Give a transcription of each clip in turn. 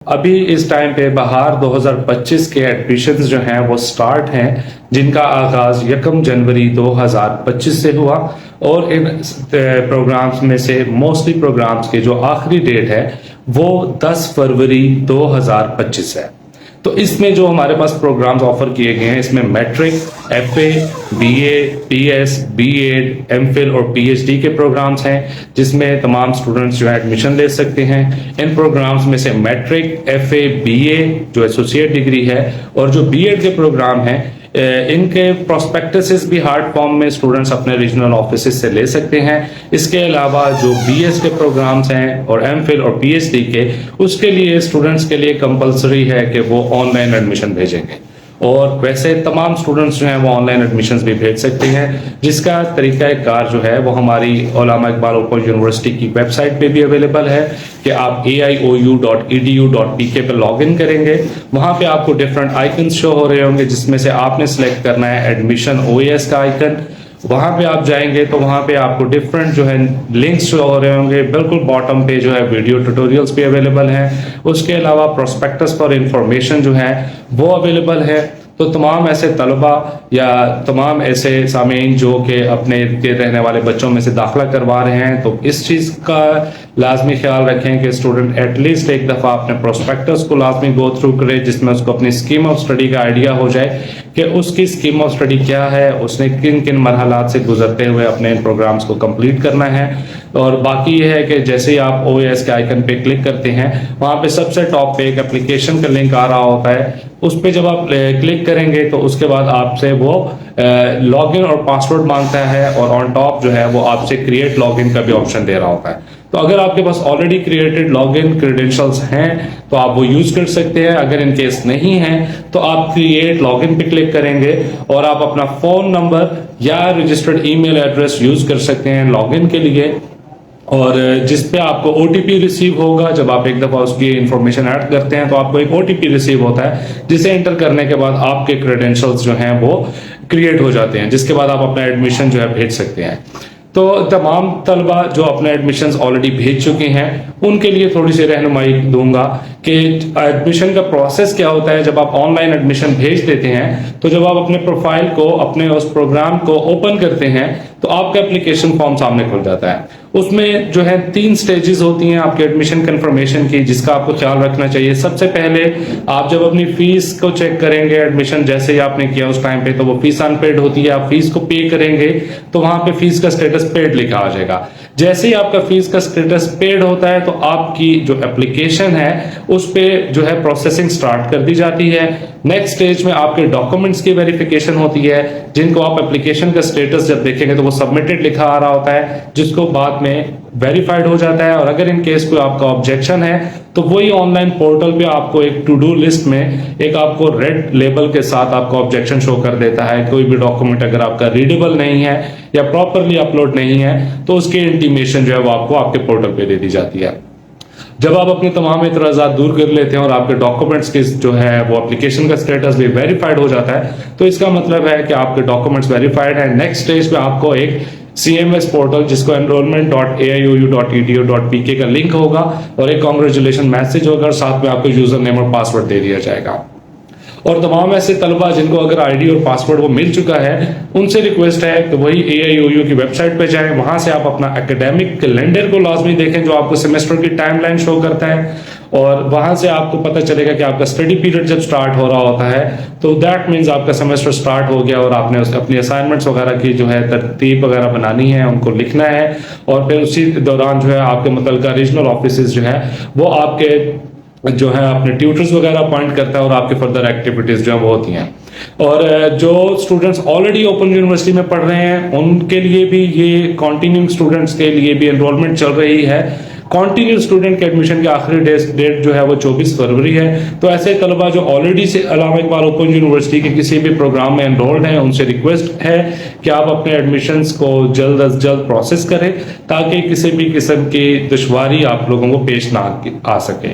अभी इस टाइम पे बहार 2025 के एडमिशन्स जो हैं वो स्टार्ट हैं, जिनका आगाज 1 जनवरी 2025 से हुआ और इन प्रोग्राम्स में से मोस्टली प्रोग्राम्स के जो आखिरी डेट है वो 10 फरवरी 2025 है। तो इसमें जो हमारे पास प्रोग्राम्स ऑफर किए गए हैं, इसमें matric, FA, BA, PS, BEd, MPhil और पीएचडी के प्रोग्राम्स हैं, जिसमें तमाम स्टूडेंट्स जो है एडमिशन ले सकते हैं। इन प्रोग्राम्स में से मैट्रिक, एफए, बीए जो एसोसिएट डिग्री है और जो बीएड के प्रोग्राम हैं, इनके प्रोस्पेक्टसेस भी हार्ड फॉर्म में स्टूडेंट्स अपने रीजनल ऑफिसेस से ले सकते हैं। इसके अलावा जो बीएस के प्रोग्राम्स हैं और एमफिल और पीएचडी के, उसके लिए स्टूडेंट्स के लिए कंपलसरी है कि वो ऑनलाइन एडमिशन भेजेंगे और वैसे तमाम स्टूडेंट्स जो हैं वो ऑनलाइन एडमिशन्स भी भेज सकते हैं, जिसका तरीक़ाकार जो है वो हमारी उलमा इकबाल ओपन यूनिवर्सिटी की वेबसाइट पे भी अवेलेबल है कि आप aiou.edu.pk पे लॉगिन करेंगे। वहाँ पे आपको डिफरेंट आइकन्स शो हो रहे होंगे, जिसमें से आपने सेलेक्ट करना है एडमिशन ओएस का आइकन। वहाँ पे आप जाएंगे तो वहाँ पे आपको डिफरेंट जो है लिंक्स शो हो रहे होंगे। बिल्कुल बॉटम पे जो है वीडियो ट्यूटोरियल्स भी अवेलेबल हैं। उसके अलावा प्रोस्पेक्टस फॉर इंफॉर्मेशन जो है वो अवेलेबल है। तो तमाम ऐसे तलबा या तमाम ऐसे सामीन जो कि अपने इर्द गिर्द रहने वाले बच्चों में से दाखिला करवा रहे हैं, तो इस चीज़ का लाजमी ख्याल रखें कि स्टूडेंट एटलीस्ट एक दफ़ा अपने प्रोस्पेक्टस को लाजमी गो थ्रू करे, जिसमें उसको अपनी स्कीम ऑफ स्टडी का आइडिया हो जाए कि उसकी स्कीम ऑफ स्टडी क्या है, उसने किन किन मरहलात से गुजरते हुए अपने इन प्रोग्राम्स को कंप्लीट करना है। और बाकी ये है कि जैसे ही आप ओएस के आइकन पे क्लिक करते हैं, वहाँ पे सबसे टॉप पे एक एप्लीकेशन का लिंक आ रहा होता है। उस पे जब आप क्लिक करेंगे तो उसके बाद आपसे वो लॉगिन और पासवर्ड मांगता है और ऑन टॉप जो है वो आपसे क्रिएट लॉगिन का भी ऑप्शन दे रहा होता है। तो अगर आपके पास ऑलरेडी क्रिएटेड लॉगिन क्रेडेंशियल्स हैं तो आप वो यूज कर सकते हैं। अगर इन केस नहीं है तो आप क्रिएट लॉगिन पे क्लिक करेंगे और आप अपना फोन नंबर या रजिस्टर्ड ईमेल एड्रेस यूज कर सकते हैं लॉगिन के लिए, और जिस पे आपको ओटीपी रिसीव होगा। जब आप एक दफ़ा उसकी इंफॉर्मेशन ऐड करते हैं तो आपको एक ओटीपी रिसीव होता है, जिसे एंटर करने के बाद आपके क्रेडेंशियल्स जो हैं वो क्रिएट हो जाते हैं, जिसके बाद आप अपना एडमिशन जो है भेज सकते हैं। तो तमाम तलबा जो अपने एडमिशन्स ऑलरेडी भेज चुके हैं उनके लिए थोड़ी सी रहनुमाई दूंगा कि एडमिशन का प्रोसेस क्या होता है। जब आप ऑनलाइन एडमिशन भेज देते हैं तो जब आप अपने प्रोफाइल को, अपने उस प्रोग्राम को ओपन करते हैं तो आपका एप्लीकेशन फॉर्म सामने खुल जाता है। उसमें जो है 3 स्टेजेस होती हैं आपके एडमिशन कंफर्मेशन की, जिसका आपको ख्याल रखना चाहिए। सबसे पहले आप जब अपनी फीस को चेक करेंगे, एडमिशन जैसे ही आपने किया उस टाइम पे, तो वो फीस अनपेड होती है। आप फीस को पे करेंगे तो वहां पे फीस का स्टेटस पेड लिखा आ जाएगा। जैसे ही आपका फीस का स्टेटस पेड होता है तो आपकी जो एप्लीकेशन है उस पे जो है प्रोसेसिंग स्टार्ट कर दी जाती है। नेक्स्ट स्टेज में आपके डॉक्यूमेंट्स की वेरिफिकेशन होती है, जिनको आप एप्लीकेशन का स्टेटस जब देखेंगे तो वो सबमिटेड लिखा आ रहा होता है, जिसको बाद में वेरीफाइड हो जाता है। और अगर इन केस कोई आपका ऑब्जेक्शन है तो वही ऑनलाइन पोर्टल पे आपको एक टू डू लिस्ट में एक आपको रेड लेबल के साथ आपको ऑब्जेक्शन शो कर देता है। कोई भी डॉक्यूमेंट अगर आपका रीडेबल नहीं है या प्रॉपरली अपलोड नहीं है तो उसकी इंटीमेशन जो है वो आपको आपके पोर्टल पे दे दी जाती है। जब आप अपने तमाम एतराज़ात दूर कर लेते हैं और आपके डॉक्यूमेंट्स के जो है वो एप्लीकेशन का स्टेटस भी वेरीफाइड हो जाता है, तो इसका मतलब है कि आपके डॉक्यूमेंट्स वेरीफाइड है। नेक्स्ट स्टेज पे आपको एक CMS पोर्टल, जिसको enrollment.aiou.edu.pk का लिंक होगा और एक कांग्रेचुलेशन मैसेज होगा और साथ में आपको यूजर नेम और पासवर्ड दे दिया जाएगा। और तमाम ऐसे तलबा जिनको अगर आईडी और पासवर्ड वो मिल चुका है, उनसे रिक्वेस्ट है कि वही AIOU की वेबसाइट पे जाएं। वहां से आप अपना एकेडमिक कैलेंडर को लाजमी देखें जो आपको सेमेस्टर की टाइमलाइन शो करता है, और वहां से आपको पता चलेगा कि आपका स्टडी पीरियड जब स्टार्ट हो रहा होता है तो दैट मीन्स आपका सेमेस्टर स्टार्ट हो गया और आपने अपनी असाइनमेंट्स वगैरह की जो है तरतीब वगैरह बनानी है, उनको लिखना है। और फिर उसी दौरान जो है आपके मुतल्लिका रीजनल ऑफिस जो है वो आपके जो है अपने ट्यूटर्स वगैरह अपॉइंट करता है और आपके फर्दर एक्टिविटीज जो है वो होती हैं। और जो स्टूडेंट्स ऑलरेडी ओपन यूनिवर्सिटी में पढ़ रहे हैं उनके लिए भी, ये कॉन्टिन्यूइंग स्टूडेंट्स के लिए भी एनरोलमेंट चल रही है। कॉन्टिन्यू स्टूडेंट के एडमिशन की आखिरी डेट जो है वो 24 फरवरी है। तो ऐसे तलबा जो ऑलरेडी से उलमा इकबाल ओपन यूनिवर्सिटी के किसी भी प्रोग्राम में एनरोल्ड हैं, उनसे रिक्वेस्ट है कि आप अपने एडमिशन्स को जल्द अज जल्द प्रोसेस करें ताकि किसी भी किस्म की दुश्वारी आप लोगों को पेश ना आ सके।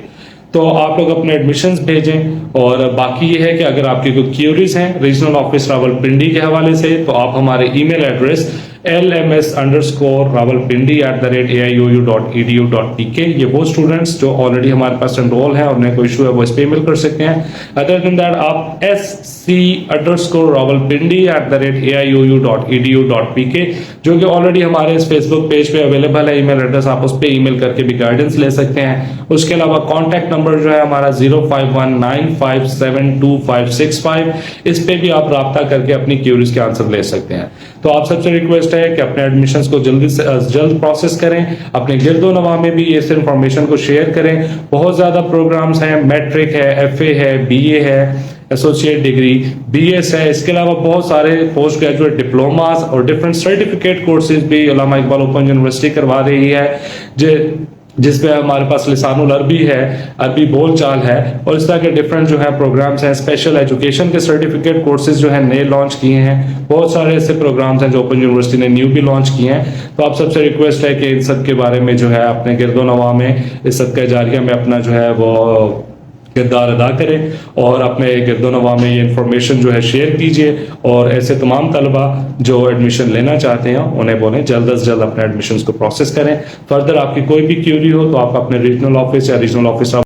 तो आप लोग अपने एडमिशन्स भेजें। और बाकी ये है कि अगर आपकी कोई क्यूरीज हैं रीजनल ऑफिस रावलपिंडी के हवाले से, तो आप हमारे ईमेल एड्रेस lms_rawalpindi@aiou.edu.tk। ये वो स्टूडेंट्स जो ऑलरेडी हमारे पास एनरोल है और उन्हें कोई इशू है वो इस पे ईमेल कर सकते हैं। अदर देन दैट आप sc_rawalpindi@aiou.edu.pk जो कि ऑलरेडी हमारे इस फेसबुक पेज पे अवेलेबल है ईमेल एड्रेस, आप उस पे ईमेल करके भी गाइडेंस ले सकते हैं। उसके अलावा कॉन्टैक्ट नंबर जो है हमारा 0519572565, इस पे भी आप राब्ता करके अपनी क्यूरीज के आंसर ले सकते हैं। तो आप सबसे रिक्वेस्ट है कि अपने एडमिशंस को जल्दी से जल्द प्रोसेस करें, अपने गिरदो नवा में भी इस इंफॉर्मेशन को शेयर करें। बहुत ज्यादा प्रोग्राम्स हैं, मैट्रिक है, एफए है, बीए है, एसोसिएट डिग्री, बीएस है, इसके अलावा बहुत सारे पोस्ट ग्रेजुएट डिप्लोमास और डिफरेंट सर्टिफिकेट कोर्सेज भी उलमा इकबाल ओपन यूनिवर्सिटी करवा रही है, जिसमें हमारे पास लिसानुल अरबी है, अरबी बोलचाल है, और इस तरह के डिफरेंट जो है प्रोग्राम्स हैं। स्पेशल एजुकेशन के सर्टिफिकेट कोर्सेज जो है नए लॉन्च किए हैं। बहुत सारे ऐसे प्रोग्राम्स हैं जो ओपन यूनिवर्सिटी ने न्यू भी लॉन्च किए हैं। तो आप सबसे रिक्वेस्ट है कि इन सब के बारे में जो है अपने गिरदो नवा में, इस सदका जारिया में अपना जो है वो किरदार अदा करें और अपने गिरदो नवा में ये इन्फॉर्मेशन जो है शेयर कीजिए। और ऐसे तमाम तलबा जो एडमिशन लेना चाहते हैं उन्हें बोलें जल्द से जल्द अपने एडमिशन को प्रोसेस करें। फर्दर आपकी कोई भी क्यूरी हो तो आप अपने रीजनल ऑफिस या रीजनल ऑफिस